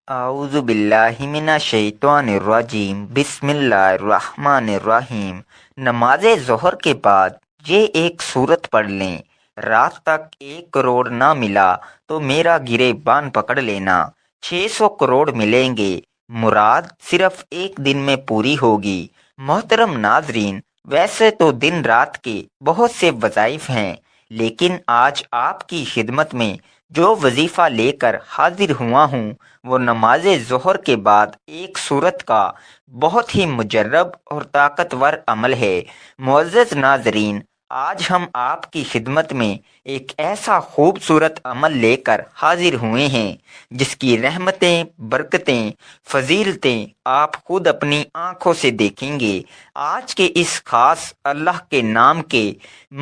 اعوذ باللہ من الشیطان الرجیم بسم اللہ الرحمن الرحیم۔ نماز ظہر کے بعد یہ ایک سورت پڑھ لیں۔ رات تک 1 کروڑ نہ ملا تو میرا گریبان پکڑ لینا، 600 کروڑ ملیں گے، مراد صرف ایک دن میں پوری ہوگی۔ محترم ناظرین، ویسے تو دن رات کے بہت سے وظائف ہیں، لیکن آج آپ کی خدمت میں جو وظیفہ لے کر حاضر ہوا ہوں وہ نماز ظہر کے بعد ایک سورت کا بہت ہی مجرب اور طاقتور عمل ہے۔ معزز ناظرین، آج ہم آپ کی خدمت میں ایک ایسا خوبصورت عمل لے کر حاضر ہوئے ہیں جس کی رحمتیں، برکتیں، فضیلتیں آپ خود اپنی آنکھوں سے دیکھیں گے۔ آج کے اس خاص اللہ کے نام کے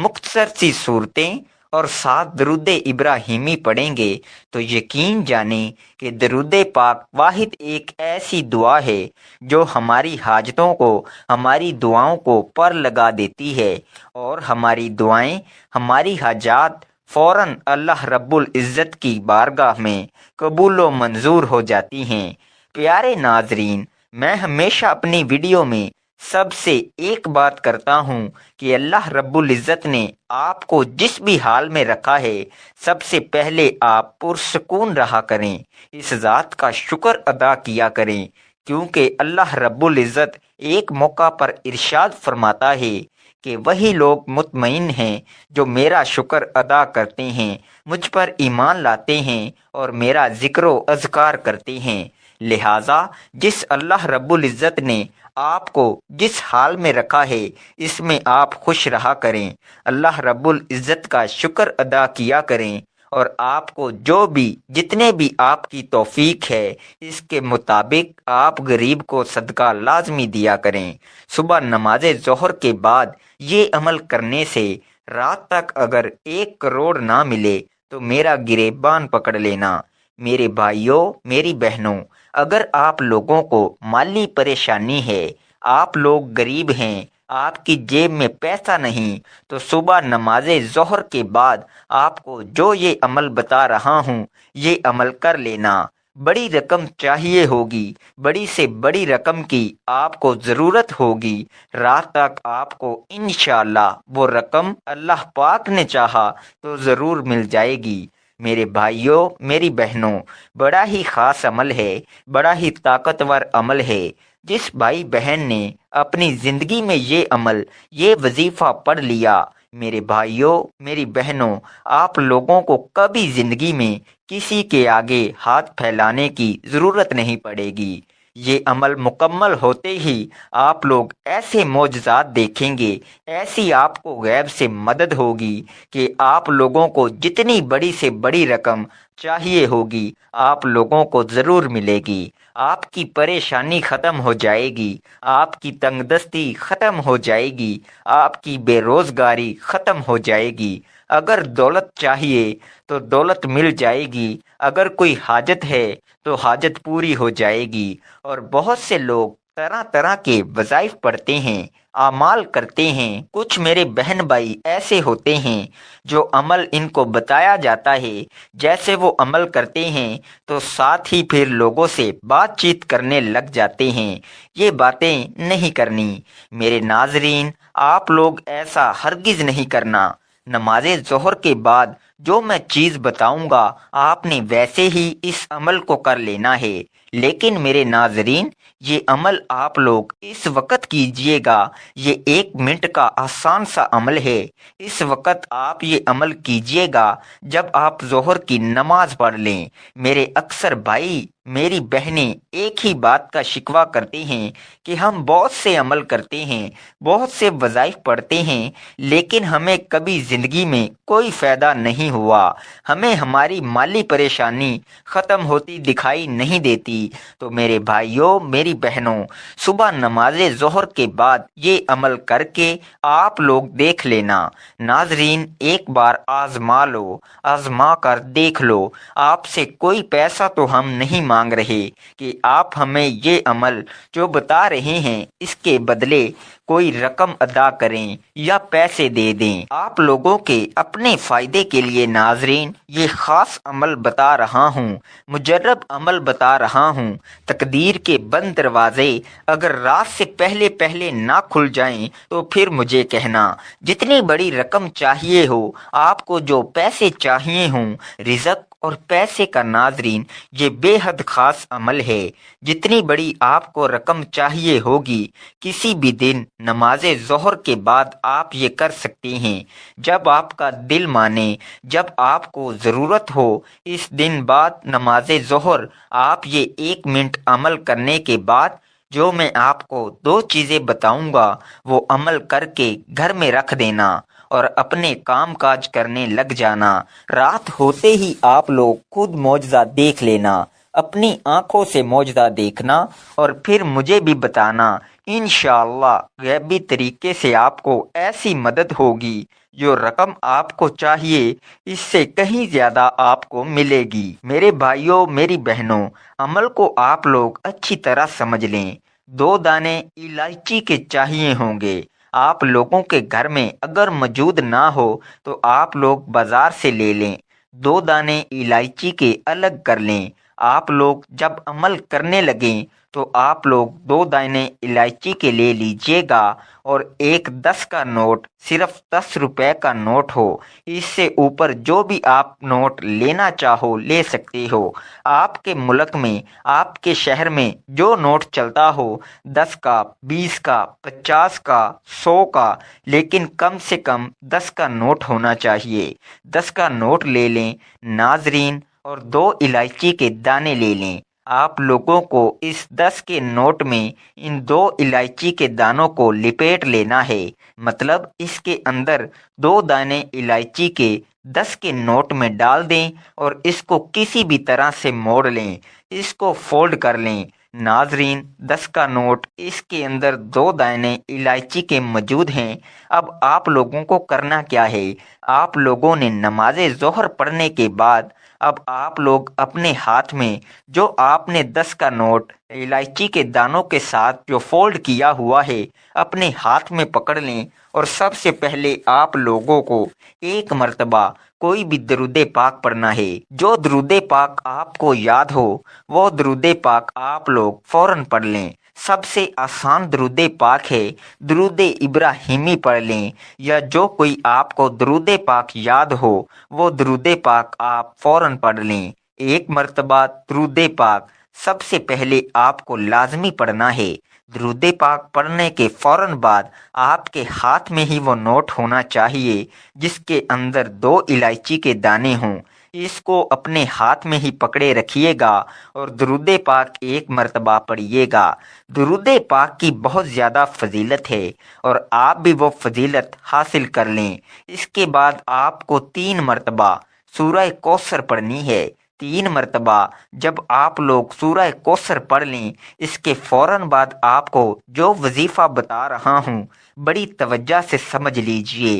مختصر سی صورتیں اور 7 درود ابراہیمی پڑھیں گے تو یقین جانیں کہ درود پاک واحد ایک ایسی دعا ہے جو ہماری حاجتوں کو، ہماری دعاؤں کو پر لگا دیتی ہے، اور ہماری دعائیں، ہماری حاجات فوراً اللہ رب العزت کی بارگاہ میں قبول و منظور ہو جاتی ہیں۔ پیارے ناظرین، میں ہمیشہ اپنی ویڈیو میں سب سے ایک بات کرتا ہوں کہ اللہ رب العزت نے آپ کو جس بھی حال میں رکھا ہے، سب سے پہلے آپ پرسکون رہا کریں، اس ذات کا شکر ادا کیا کریں، کیونکہ اللہ رب العزت ایک موقع پر ارشاد فرماتا ہے کہ وہی لوگ مطمئن ہیں جو میرا شکر ادا کرتے ہیں، مجھ پر ایمان لاتے ہیں اور میرا ذکر و اذکار کرتے ہیں۔ لہٰذا جس اللہ رب العزت نے آپ کو جس حال میں رکھا ہے، اس میں آپ خوش رہا کریں، اللہ رب العزت کا شکر ادا کیا کریں، اور آپ کو جو بھی جتنے بھی آپ کی توفیق ہے اس کے مطابق آپ غریب کو صدقہ لازمی دیا کریں۔ صبح نماز ظہر کے بعد یہ عمل کرنے سے رات تک اگر 1 کروڑ نہ ملے تو میرا گریبان پکڑ لینا۔ میرے بھائیوں، میری بہنوں، اگر آپ لوگوں کو مالی پریشانی ہے، آپ لوگ غریب ہیں، آپ کی جیب میں پیسہ نہیں، تو صبح نماز ظہر کے بعد آپ کو جو یہ عمل بتا رہا ہوں یہ عمل کر لینا۔ بڑی رقم چاہیے ہوگی، بڑی سے بڑی رقم کی آپ کو ضرورت ہوگی، رات تک آپ کو انشاءاللہ وہ رقم اللہ پاک نے چاہا تو ضرور مل جائے گی۔ میرے بھائیوں، میری بہنوں، بڑا ہی خاص عمل ہے، بڑا ہی طاقتور عمل ہے۔ جس بھائی بہن نے اپنی زندگی میں یہ عمل، یہ وظیفہ پڑھ لیا، میرے بھائیوں، میری بہنوں، آپ لوگوں کو کبھی زندگی میں کسی کے آگے ہاتھ پھیلانے کی ضرورت نہیں پڑے گی۔ یہ عمل مکمل ہوتے ہی آپ لوگ ایسے معجزات دیکھیں گے، ایسی آپ کو غیب سے مدد ہوگی کہ آپ لوگوں کو جتنی بڑی سے بڑی رقم چاہیے ہوگی آپ لوگوں کو ضرور ملے گی۔ آپ کی پریشانی ختم ہو جائے گی، آپ کی تنگ دستی ختم ہو جائے گی، آپ کی بے روزگاری ختم ہو جائے گی۔ اگر دولت چاہیے تو دولت مل جائے گی، اگر کوئی حاجت ہے تو حاجت پوری ہو جائے گی۔ اور بہت سے لوگ طرح طرح کے وظائف پڑھتے ہیں، اعمال کرتے ہیں۔ کچھ میرے بہن بھائی ایسے ہوتے ہیں جو عمل ان کو بتایا جاتا ہے، جیسے وہ عمل کرتے ہیں تو ساتھ ہی پھر لوگوں سے بات چیت کرنے لگ جاتے ہیں۔ یہ باتیں نہیں کرنی میرے ناظرین، آپ لوگ ایسا ہرگز نہیں کرنا۔ نماز ظہر کے بعد جو میں چیز بتاؤں گا آپ نے ویسے ہی اس عمل کو کر لینا ہے، لیکن میرے ناظرین یہ عمل آپ لوگ اس وقت کیجئے گا، یہ 1 منٹ کا آسان سا عمل ہے۔ اس وقت آپ یہ عمل کیجئے گا جب آپ ظہر کی نماز پڑھ لیں۔ میرے اکثر بھائی، میری بہنیں ایک ہی بات کا شکوہ کرتے ہیں کہ ہم بہت سے عمل کرتے ہیں، بہت سے وظائف پڑھتے ہیں، لیکن ہمیں کبھی زندگی میں کوئی فائدہ نہیں ہوا، ہمیں ہماری مالی پریشانی ختم ہوتی دکھائی نہیں دیتی۔ تو میرے بھائیوں، میری بہنوں، صبح نماز ظہر کے بعد یہ عمل کر کے آپ لوگ دیکھ لینا۔ ناظرین، ایک بار آزما لو، آزما کر دیکھ لو۔ آپ سے کوئی پیسہ تو ہم نہیں مانگ رہے کہ آپ ہمیں یہ عمل جو بتا رہے ہیں اس کے بدلے کوئی رقم ادا کریں یا پیسے دے دیں۔ آپ لوگوں کے اپنے فائدے کے لیے ناظرین یہ خاص عمل بتا رہا ہوں، مجرب عمل بتا رہا ہوں۔ تقدیر کے بند دروازے اگر رات سے پہلے پہلے نہ کھل جائیں تو پھر مجھے کہنا، جتنی بڑی رقم چاہیے ہو، آپ کو جو پیسے چاہیے ہوں، رزق اور پیسے کا ناظرین یہ بے حد خاص عمل ہے۔ جتنی بڑی آپ کو رقم چاہیے ہوگی، کسی بھی دن نماز ظہر کے بعد آپ یہ کر سکتے ہیں، جب آپ کا دل مانے، جب آپ کو ضرورت ہو۔ اس دن بعد نماز ظہر آپ یہ 1 منٹ عمل کرنے کے بعد جو میں آپ کو 2 چیزیں بتاؤں گا وہ عمل کر کے گھر میں رکھ دینا اور اپنے کام کاج کرنے لگ جانا۔ رات ہوتے ہی آپ لوگ خود معجزہ دیکھ لینا، اپنی آنکھوں سے معجزہ دیکھنا اور پھر مجھے بھی بتانا۔ انشاءاللہ غیبی طریقے سے آپ کو ایسی مدد ہوگی، جو رقم آپ کو چاہیے اس سے کہیں زیادہ آپ کو ملے گی۔ میرے بھائیوں، میری بہنوں، عمل کو آپ لوگ اچھی طرح سمجھ لیں۔ 2 دانے الائچی کے چاہیے ہوں گے۔ آپ لوگوں کے گھر میں اگر موجود نہ ہو تو آپ لوگ بازار سے لے لیں۔ 2 دانے الائچی کے الگ کر لیں۔ آپ لوگ جب عمل کرنے لگیں تو آپ لوگ 2 دانے الائچی کے لے لیجئے گا اور ایک 10 کا نوٹ، صرف 10 روپے کا نوٹ ہو۔ اس سے اوپر جو بھی آپ نوٹ لینا چاہو لے سکتے ہو۔ آپ کے ملک میں، آپ کے شہر میں جو نوٹ چلتا ہو، 10 کا، 20 کا، 50 کا، 100 کا، لیکن کم سے کم 10 کا نوٹ ہونا چاہیے۔ 10 کا نوٹ لے لیں ناظرین، اور 2 الائچی کے دانے لے لیں۔ آپ لوگوں کو اس 10 کے نوٹ میں ان 2 الائچی کے دانوں کو لپیٹ لینا ہے، مطلب اس کے اندر 2 دانے الائچی کے 10 کے نوٹ میں ڈال دیں اور اس کو کسی بھی طرح سے موڑ لیں، اس کو فولڈ کر لیں۔ ناظرین 10 کا نوٹ، اس کے اندر 2 دانے الائچی کے موجود ہیں۔ اب آپ لوگوں کو کرنا کیا ہے؟ آپ لوگوں نے نماز ظہر پڑھنے کے بعد اب آپ لوگ اپنے ہاتھ میں جو آپ نے 10 کا نوٹ الائچی کے دانوں کے ساتھ جو فولڈ کیا ہوا ہے اپنے ہاتھ میں پکڑ لیں، اور سب سے پہلے آپ لوگوں کو 1 مرتبہ کوئی بھی درود پاک پڑھنا ہے۔ جو درود پاک آپ کو یاد ہو وہ درود پاک آپ لوگ فوراً پڑھ لیں۔ سب سے آسان درود پاک ہے درود ابراہیمی پڑھ لیں، یا جو کوئی آپ کو درود پاک یاد ہو وہ درود پاک آپ فوراً پڑھ لیں۔ 1 مرتبہ درود پاک سب سے پہلے آپ کو لازمی پڑھنا ہے۔ درود پاک پڑھنے کے فوراً بعد آپ کے ہاتھ میں ہی وہ نوٹ ہونا چاہیے جس کے اندر 2 الائچی کے دانے ہوں۔ اس کو اپنے ہاتھ میں ہی پکڑے رکھیے گا اور درود پاک 1 مرتبہ پڑھیے گا۔ درود پاک کی بہت زیادہ فضیلت ہے اور آپ بھی وہ فضیلت حاصل کر لیں۔ اس کے بعد آپ کو 3 مرتبہ سورہ کوثر پڑھنی ہے۔ 3 مرتبہ جب آپ لوگ سورہ کوثر پڑھ لیں، اس کے فوراً بعد آپ کو جو وظیفہ بتا رہا ہوں بڑی توجہ سے سمجھ لیجئے۔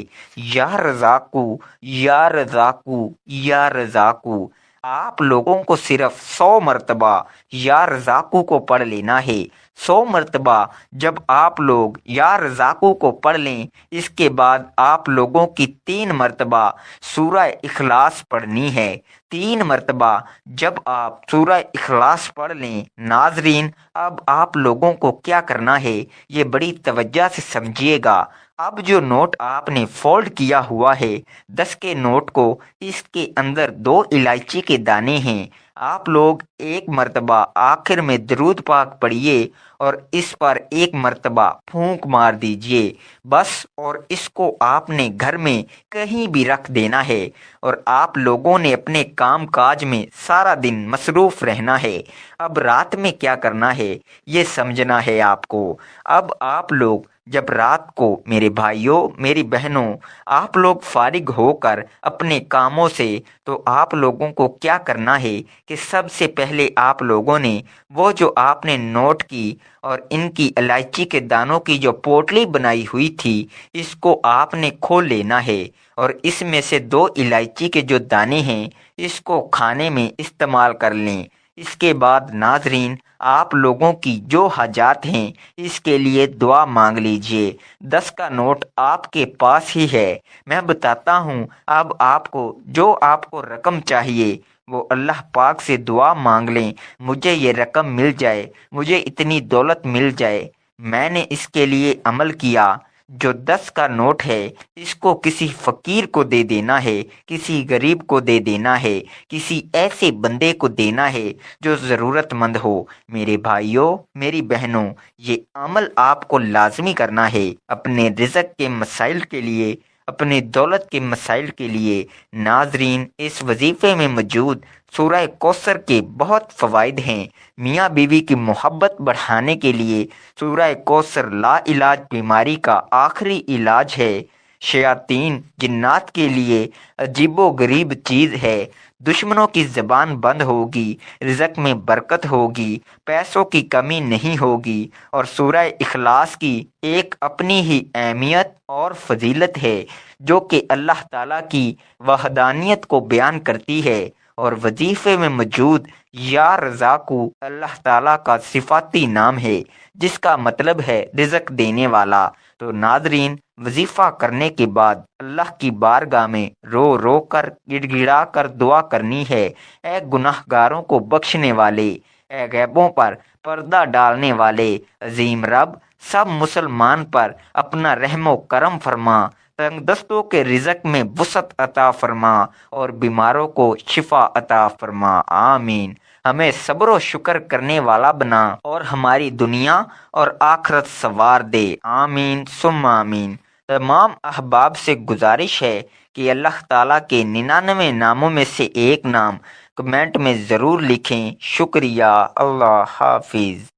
یا رزاقو، یا رزاقو، یا رزاقو۔ آپ لوگوں کو صرف 100 مرتبہ یا رزاقو کو پڑھ لینا ہے۔ 100 مرتبہ جب آپ لوگ یا رزاقو کو پڑھ لیں، اس کے بعد آپ لوگوں کی 3 مرتبہ سورہ اخلاص پڑھنی ہے۔ 3 مرتبہ جب آپ سورہ اخلاص پڑھ لیں ناظرین، اب آپ لوگوں کو کیا کرنا ہے یہ بڑی توجہ سے سمجھیے گا۔ اب جو نوٹ آپ نے فولڈ کیا ہوا ہے 10 کے نوٹ کو، اس کے اندر 2 الائچی کے دانے ہیں۔ آپ لوگ 1 مرتبہ آخر میں درود پاک پڑھیے اور اس پر 1 مرتبہ پھونک مار دیجئے بس، اور اس کو آپ نے گھر میں کہیں بھی رکھ دینا ہے اور آپ لوگوں نے اپنے کام کاج میں سارا دن مصروف رہنا ہے۔ اب رات میں کیا کرنا ہے یہ سمجھنا ہے آپ کو۔ اب آپ لوگ جب رات کو، میرے بھائیوں، میری بہنوں، آپ لوگ فارغ ہو کر اپنے کاموں سے، تو آپ لوگوں کو کیا کرنا ہے کہ سب سے پہلے آپ لوگوں نے وہ جو آپ نے نوٹ کی اور ان کی الائچی کے دانوں کی جو پوٹلی بنائی ہوئی تھی، اس کو آپ نے کھول لینا ہے اور اس میں سے 2 الائچی کے جو دانے ہیں اس کو کھانے میں استعمال کر لیں۔ اس کے بعد ناظرین آپ لوگوں کی جو حاجات ہیں اس کے لیے دعا مانگ لیجئے۔ 10 کا نوٹ آپ کے پاس ہی ہے، میں بتاتا ہوں۔ اب آپ کو رقم چاہیے وہ اللہ پاک سے دعا مانگ لیں، مجھے یہ رقم مل جائے، مجھے اتنی دولت مل جائے۔ میں نے اس کے لیے عمل کیا۔ جو 10 کا نوٹ ہے اس کو کسی فقیر کو دے دینا ہے، کسی غریب کو دے دینا ہے، کسی ایسے بندے کو دینا ہے جو ضرورت مند ہو۔ میرے بھائیوں، میری بہنوں، یہ عمل آپ کو لازمی کرنا ہے اپنے رزق کے مسائل کے لیے، اپنے دولت کے مسائل کے لیے۔ ناظرین، اس وظیفے میں موجود سورہ کوثر کے بہت فوائد ہیں۔ میاں بیوی کی محبت بڑھانے کے لیے سورہ کوثر لا علاج بیماری کا آخری علاج ہے۔ شیاطین جنات کے لیے عجیب و غریب چیز ہے۔ دشمنوں کی زبان بند ہوگی، رزق میں برکت ہوگی، پیسوں کی کمی نہیں ہوگی۔ اور سورہ اخلاص کی ایک اپنی ہی اہمیت اور فضیلت ہے جو کہ اللہ تعالیٰ کی وحدانیت کو بیان کرتی ہے۔ اور وظیفے میں موجود یا رزاقو اللہ تعالیٰ کا صفاتی نام ہے جس کا مطلب ہے رزق دینے والا۔ تو ناظرین، وظیفہ کرنے کے بعد اللہ کی بارگاہ میں رو رو کر گڑ گڑا کر دعا کرنی ہے۔ اے گناہ گاروں کو بخشنے والے، اے غیبوں پر پردہ ڈالنے والے عظیم رب، سب مسلمان پر اپنا رحم و کرم فرما، تنگ دستوں کے رزق میں وسعت عطا فرما اور بیماروں کو شفا عطا فرما۔ آمین۔ ہمیں صبر و شکر کرنے والا بنا اور ہماری دنیا اور آخرت سنوار دے۔ آمین ثم آمین۔ تمام احباب سے گزارش ہے کہ اللہ تعالیٰ کے 99 ناموں میں سے ایک نام کمنٹ میں ضرور لکھیں۔ شکریہ۔ اللہ حافظ۔